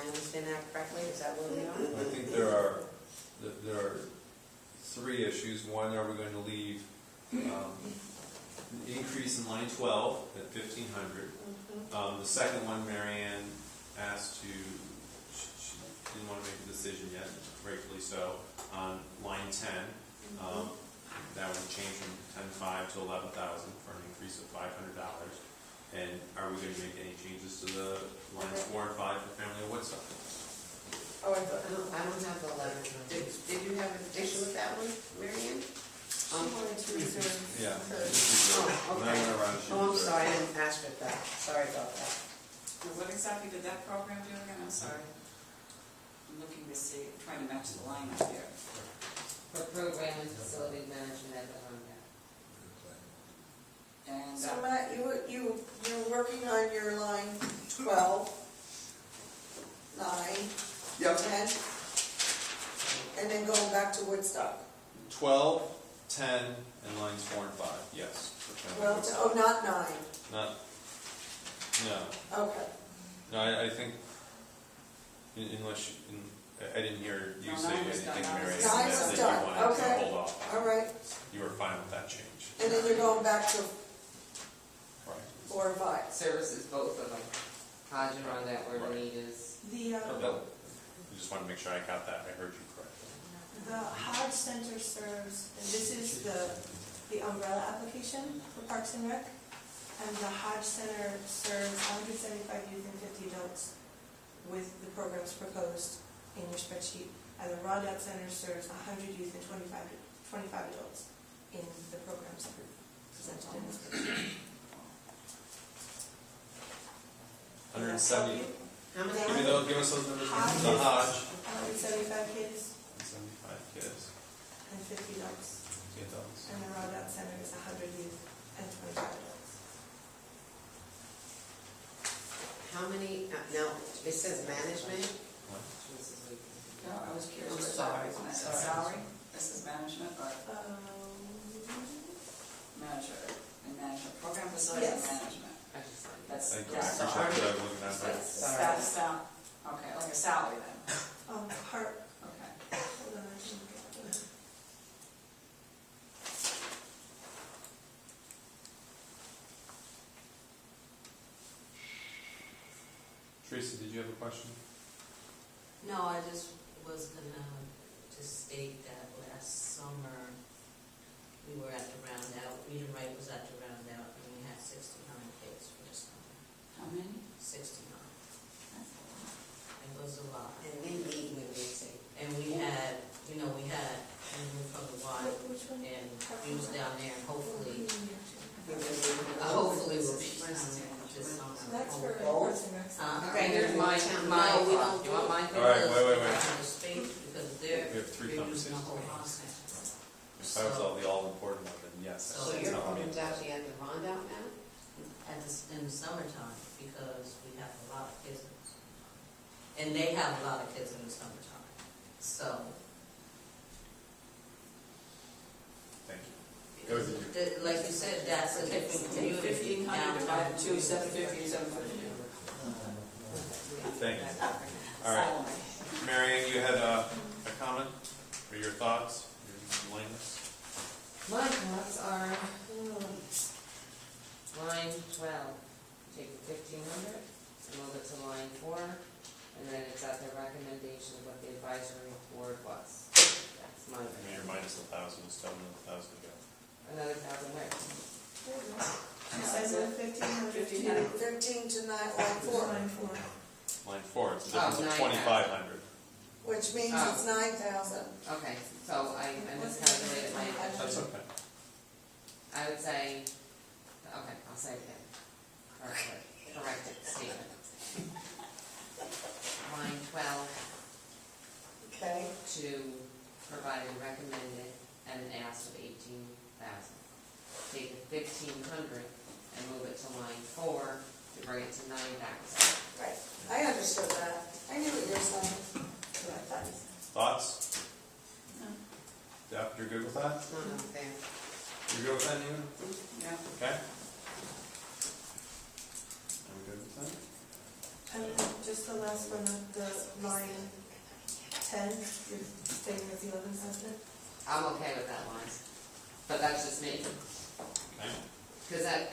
I understand that correctly? Is that what we are? I think there are three issues. One, are we going to leave increase in line 12 at 1,500? The second one, Marianne asked to, she didn't want to make a decision yet, rightfully so, on line 10. That would change from 10,500 to 11,000 for an increase of $500. And are we going to make any changes to the lines 4 and 5 for family of Woodstock? Oh, I don't have the letter. Did you have an issue with that one, Marianne? She wanted to reserve. Yeah. Oh, okay. Oh, I'm sorry, I didn't ask her that. Sorry about that. What exactly did that program do again? I'm sorry. I'm looking to see, trying to match the line up here. For program and facility management at the home. And So Matt, you're working on your line 12, 9, Yep. 10, and then going back to Woodstock. 12, 10, and lines 4 and 5, yes. For family of Woodstock. Oh, not 9. Not, no. Okay. No, I think, unless you, I didn't hear you say anything, Mary, Nine's that done. you wanted to Okay. hold off. All right. You were fine with that change. And then you're going back to Right. 4 and 5. Services, both of them. Hodge around that where the Right. need is. The I just want to make sure I got that, I heard you correctly. Hodge Center serves, and this is the umbrella application for Parks and Rec, and the Hodge Center serves 175 youth and 50 adults with the programs proposed in your spreadsheet, and the Rondout Center serves 100 youth and 25 adults in the programs that are presented in this spreadsheet. 170. How many? Give us those numbers. Hodge. The Hodge. 175 kids 75 kids. and 50 adults, 50 adults. and the Rondout Center is 100 youth and 25 adults. How many, no, it says management. What? no, I was curious. I'm what sorry. that was. Sorry. Salary? This is management or manager? And management, program facility Yes. management. I just like That's Thank you. I that's appreciate that, looking at that. staff. Okay, like a salary then. Heart, Okay. hold on, I can get it. Teresa, did you have a question? No, I just was gonna just state that last summer, we were at the round out, Read and Write was at the round out, and we had 69 kids for the summer. How many? 69. That's a lot. It was a lot. And we meet with Lisa. And we had, we moved from the Y, Which one? and we was down there, and hopefully we'll be, this summer. That's for Both? Parks and Rec. Okay, here's mine, No, mine. we don't You want mine? All right, wait. The state, because they're, We have three they're using the conversations. whole hospital. If I was all the all-important one, then yes. So So that's your how I mean. program's actually at the Rondout now? In the summertime, because we have a lot of kids in the summertime. And they have a lot of kids in the summertime, so. Thank you. Go with you. Like you said, that's a different community 1,500 divided 2, 750, 750. Thank you. All right. Marianne, you had a comment or your thoughts, your lameness? My thoughts are, line 12, take the 1,500 and move it to line 4, and then it's at the recommendation of what the advisory board was. That's my I mean, you're minus 1,000, it's still another 1,000 to go. another 1,000 there. She says 1,500. 15 to 9, line 4, Line 4. Line 4, it's a difference of 9,000. 2,500. which means Oh. it's 9,000. Okay, so I miscalculated my That's okay. I would say, okay, I'll say it again. Corrected statement. Line 12, Okay. to provide a recommended and an ask of 18,000. Take the 1,500 and move it to line 4 to bring it to 9,000. Right. I understood that. I knew what you were saying. Thoughts? Deb, you're good with that? It's not unfair. You're good with that, Nina? Yeah. Okay. I'm good with that. And just the last one, the line 10, you're stating it's 11,000? I'm okay with that line, but that's just me. Okay. Cause that,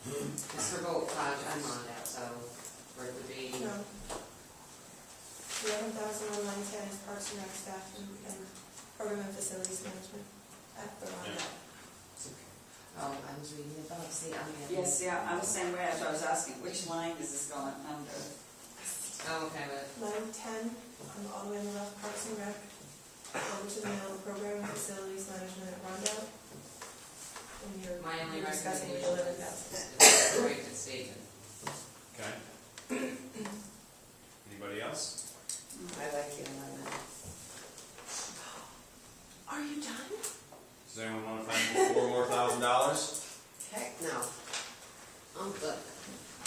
is for both Hodge and Mondout, so for it to be, No. 11,000 on line 10 is Parks and Rec staff and program and facilities management at the Rondout. oh, I was reading it above, see, I'm getting. Yes, yeah, I'm the same way, as I was asking, which line is this going under? I'm okay with it. Line 10, on all the way on the left, Parks and Rec, over to the middle, program and facilities management at Rondout. And you're My only you're discussing the recommendation 11,000. is the rate statement. Okay. Anybody else? I like the amendment. Are you done? Does anyone want to find $4 more thousand? Heck, no. I'm good.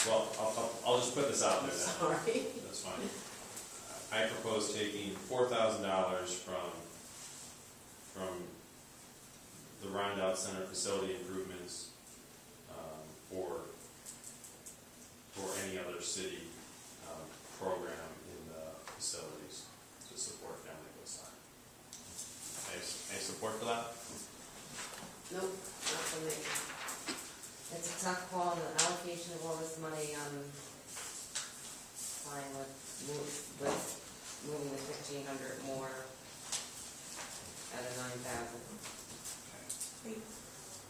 Well, I'll just put this out I'm there then. sorry. That's fine. I propose taking $4,000 from the Rondout Center facility improvements for any other city program in the facilities to support family with sign. Any support for that? Nope, not for me. It's a tough call, the allocation of all this money, fine with moving the 1,500 more at a 9,000.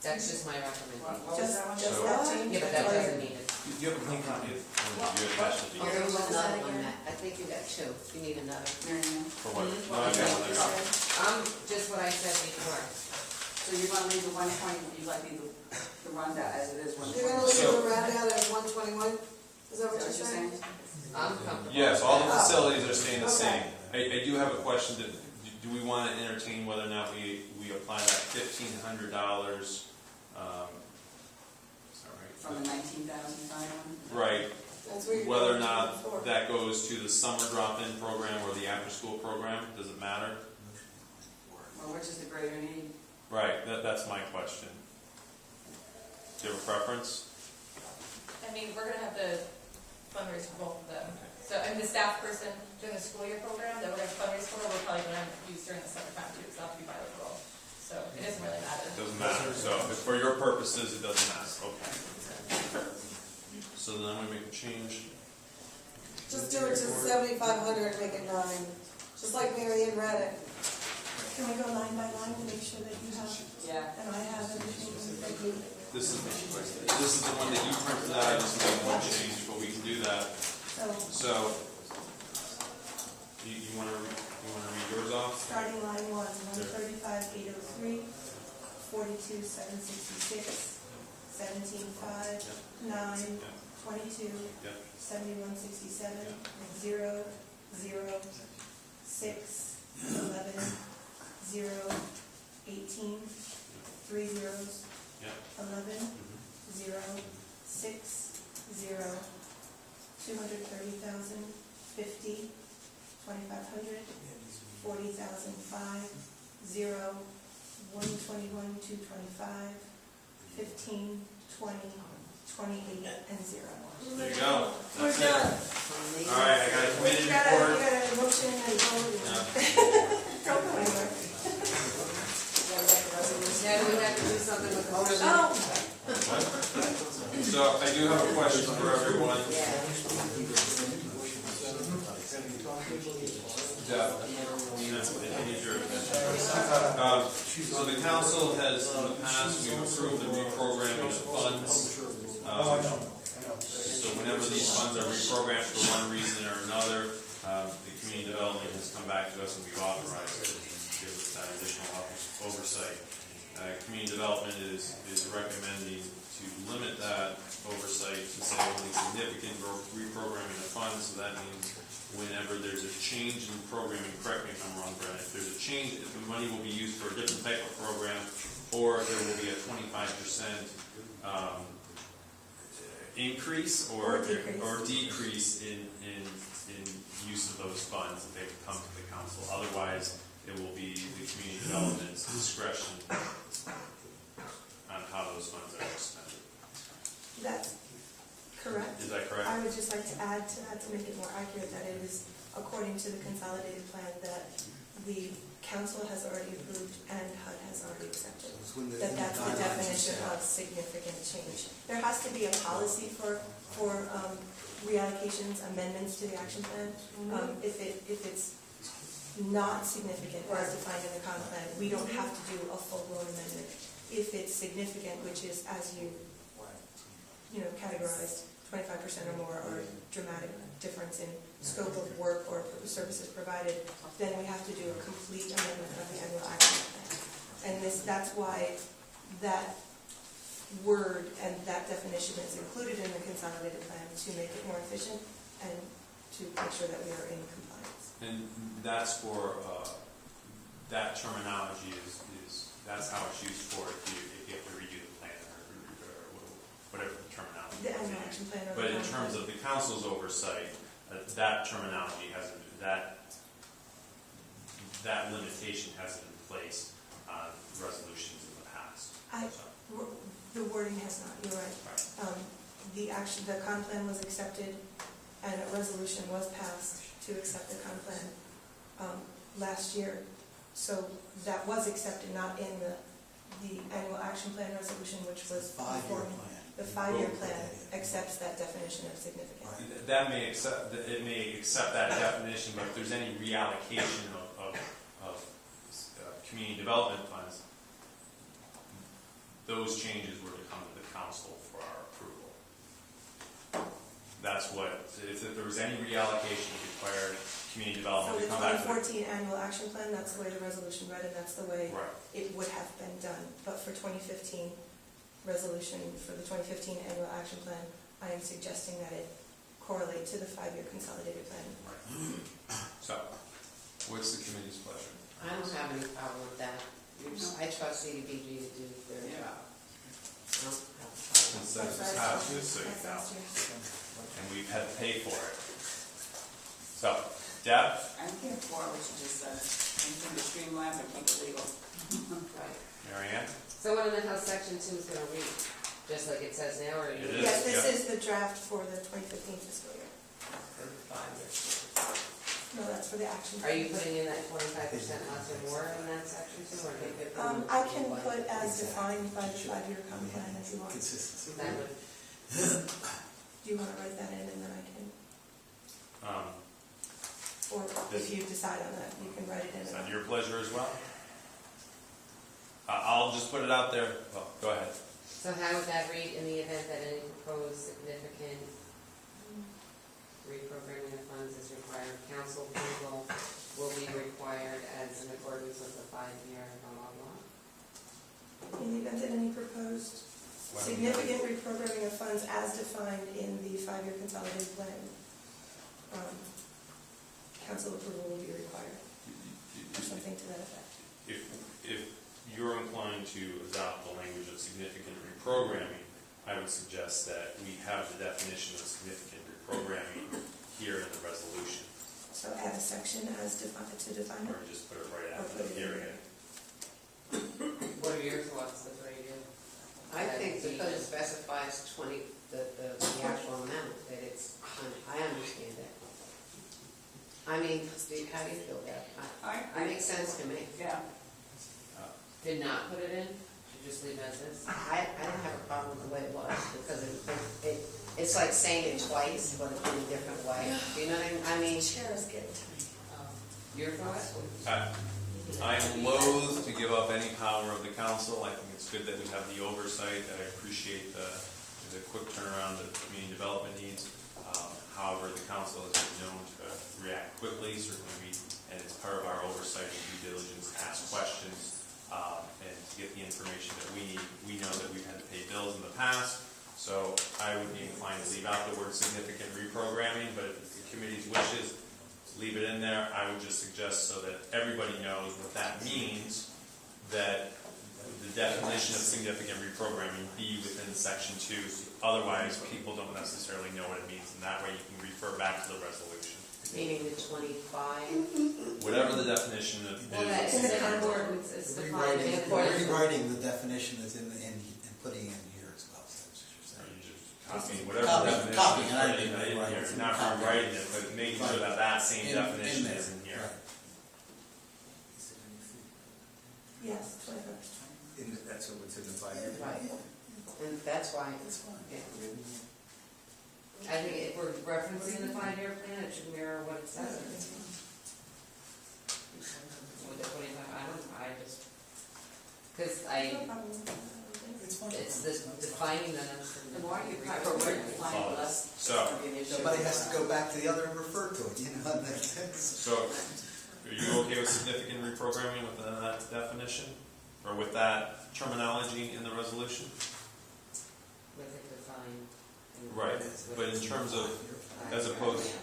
That's just my recommendation. What was that one? So- that change? Yeah, but that doesn't mean it. You have a clean copy of you attached it to Oh, you. there was What was another that one, again? Matt. I think you got two. You need another. Mary Ann? For what? Mhm. No, I've got one there. Just what I said before. So you're gonna leave the 120, you'd like me to run that as it is, 120? You're gonna leave the roundout at 121? Is that what you're Is that saying? I'm comfortable. Yes, all the Oh. facilities are staying the Okay. same. I do have a question, do we want to entertain whether or not we apply that $1,500, is that right? From the 19,500? Right, That's what you're whether or going not for. that goes to the summer drop-in program or the after-school program, does it matter? Or which is the greater need? Right, that's my question. Do you have a preference? I mean, we're gonna have to fundraise for both of them. So, and the staff person during the school year program that we're gonna fundraise for, we're probably gonna use during the summer time too, because that'll be bilingual. So it doesn't really matter. It doesn't matter, so if for your purposes, it doesn't matter, okay. So then I'm gonna make a change. Just do it to 7,500, make it 9. Just like Mary Ann read it. Can we go line by line to make sure that you have, Yeah. and I have everything that you, This is the one that you printed out, I just made one change, but we can do that. so So, you wanna read yours off? starting line 1, 135,803, 42,766, 17,500, 9, 22, Yep. 71,67, 0, 0, 6, 11, 0, 18, 3 zeros, Yep. 11, 0, 6, 0, 230,000, 50, 2,500, 40,005, 0, 121, 225, 15, 20, 28, and 0. There you go. We're That's it. done. All right, I got a committee You got a report. motion and vote. Yeah. Don't go anywhere. Yeah, do we have to do something with the motion? Oh, So I do have a question for everyone. Deb, I need your attention. So the council has, in the past, we've approved the reprogramming of funds. So whenever these funds are reprogrammed for one reason or another, the community development has come back to us and we've authorized it to give us that additional oversight. Community development is recommending to limit that oversight to say only significant reprogramming of funds. So that means whenever there's a change in programming, correct me if I'm wrong, Brent, if there's a change, if the money will be used for a different type of program, or there will be a 25% increase or decrease in use of those funds, if they come to the council. Otherwise, it will be the community development's discretion on how those funds are expended. that's Correct. Is that correct? I would just like to add to that to make it more accurate, that it is according to the consolidated plan that the council has already approved and HUD has already accepted. That's the definition of significant change. There has to be a policy for reallocations, amendments to the action plan. If it's not significant, as defined in the comp plan, we don't have to do a full-blown amendment. If it's significant, which is as you categorized, 25% or more, or dramatic difference in scope of work or services provided, then we have to do a complete amendment of the annual action plan. And that's why that word and that definition is included in the consolidated plan, to make it more efficient and to make sure that we are in compliance. And that's for, that terminology is that's how it's used for if you have to redo the plan or whatever the terminology The is. annual action plan. Or But in the terms of the council's oversight, that terminology hasn't, that limitation hasn't been placed on resolutions in the past. The wording has not, you're right. The comp plan was accepted and a resolution was passed to accept the comp plan last year. So that was accepted, not in the annual action plan resolution, which was Five-year plan. The 5-year plan accepts that definition of significant. That may accept, it may accept that definition, but if there's any reallocation of community development funds, those changes were to come to the council for our approval. That's what, if there was any reallocation that required community So development the to come back to 2014 annual action plan, that's the way the resolution read, and that's the way Right. it would have been done. But for 2015 resolution, for the 2015 annual action plan, I am suggesting that it correlate to the 5-year consolidated plan. Right. So, what's the committee's pleasure? I don't have any problem with that. I trust CDBG to do their Yeah. job. I don't have a problem. Since that's just how it's used, so you That's know, last year. and we've had to pay for it. So, Deb? I'm here for what you just said, anything to streamline but keep it legal. Right. Mary Ann? So what in the house section 2 is gonna read, just like it says now, or? It is. Yes, this yeah. is the draft for the 2015 fiscal year. For 5 years. No, that's for the action. Are you putting in that 25% less or more in that section 2, or take it? I can put as defined by the 5-year comp plan if you want. Consistency. That would, Do you want to write that in, and then I can, or if you decide on that, you can write it in. Is that your pleasure as well? I'll just put it out there. Well, go ahead. so how would that read in the event that any proposed significant reprogramming of funds is required? Council approval will be required as in accordance with the 5-year blah, blah, blah. In the event that any proposed significant reprogramming of funds as defined in the 5-year consolidated plan, council approval will be required, or something to that effect. If you're inclined to adopt the language of significant reprogramming, I would suggest that we have the definition of significant reprogramming here in the resolution, So add a section as defined, to define or it. just put it right Or after put the it in period. What are your thoughts, the 3 of you? I think because it specifies the actual amount, that it's, I understand it. I mean, Steve, how do you feel about it? It makes sense to me. Yeah. Did not put it in? Should just leave it as is? I don't have a problem with the way it was, because it's like saying it twice, but in a different way. Do you know what I mean? Chair is getting to me. Your thoughts? I'm loath to give up any power of the council. I think it's good that we have the oversight. I appreciate the quick turnaround that community development needs. However, the council has been known to react quickly, certainly and it's part of our oversight and due diligence to ask questions and to get the information that we need. We know that we've had to pay bills in the past, so I would be inclined to leave out the word significant reprogramming, but if it's the committee's wishes, leave it in there. I would just suggest, so that everybody knows what that means, that the definition of significant reprogramming be within section 2. Otherwise, people don't necessarily know what it means, and that way you can refer back to the resolution. Meaning the 25? Whatever the definition of Well, that's is. in the ordinance, it's defined in accordance. Rewriting the definition that's in and putting in here as well. So that's what you're saying. Are you just copying, whatever Copying, definition copying, is and I put in didn't here, write it. not rewriting it, but making sure that that same In definition there, is in here. right. Yes, 21st. That's what's in the 5 year. Right, and that's why, It's fine. yeah. I think if we're referencing the 5-year plan, it should mirror what it says. With the 25, because No problem. It's fine. it's this defining them. The more you define, the less it's So- gonna be an issue. Somebody has to go back to the other and refer to it, you know, and that's. So, are you okay with significant reprogramming with that definition? Or with that terminology in the resolution? With it defined. Right, but in terms of, as opposed,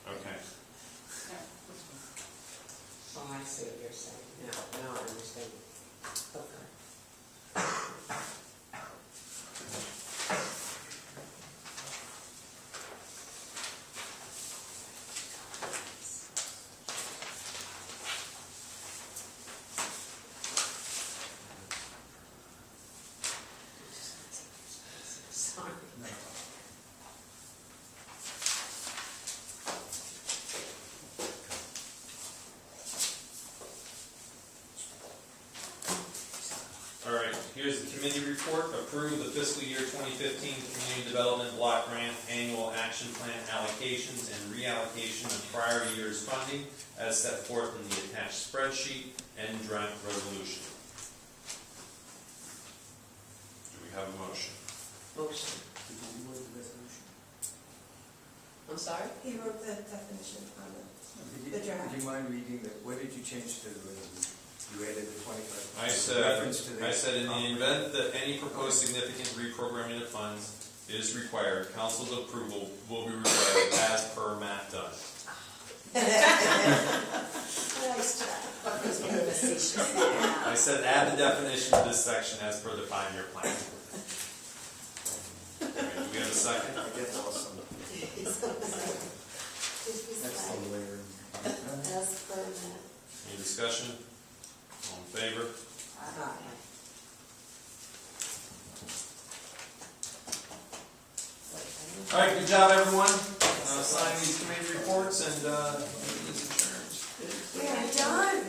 okay. Oh, I see what you're saying, now I understand. Okay. Sorry. All right, here's the committee report. Approve the fiscal year 2015 Community Development Block Grant Annual Action Plan allocations and reallocation of prior year's funding as set forth in the attached spreadsheet and draft resolution. Do we have a motion? Motion. I'm sorry? He wrote the definition on the draft. Would you mind reading that, what did you change to the resolution? You added the 25. I I said in the event that any proposed significant reprogramming of funds is required, council's approval will be required as per Matt Dunn. Nice try. I said add the definition of this section as per the 5-year plan. All right, do we have a second? I get awesome. That's the layer. As per that. Any discussion? All in favor? All right, good job, everyone. Sign these committee reports and these adjourned. We are done,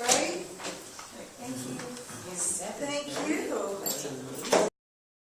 right? Thank you. Thank you.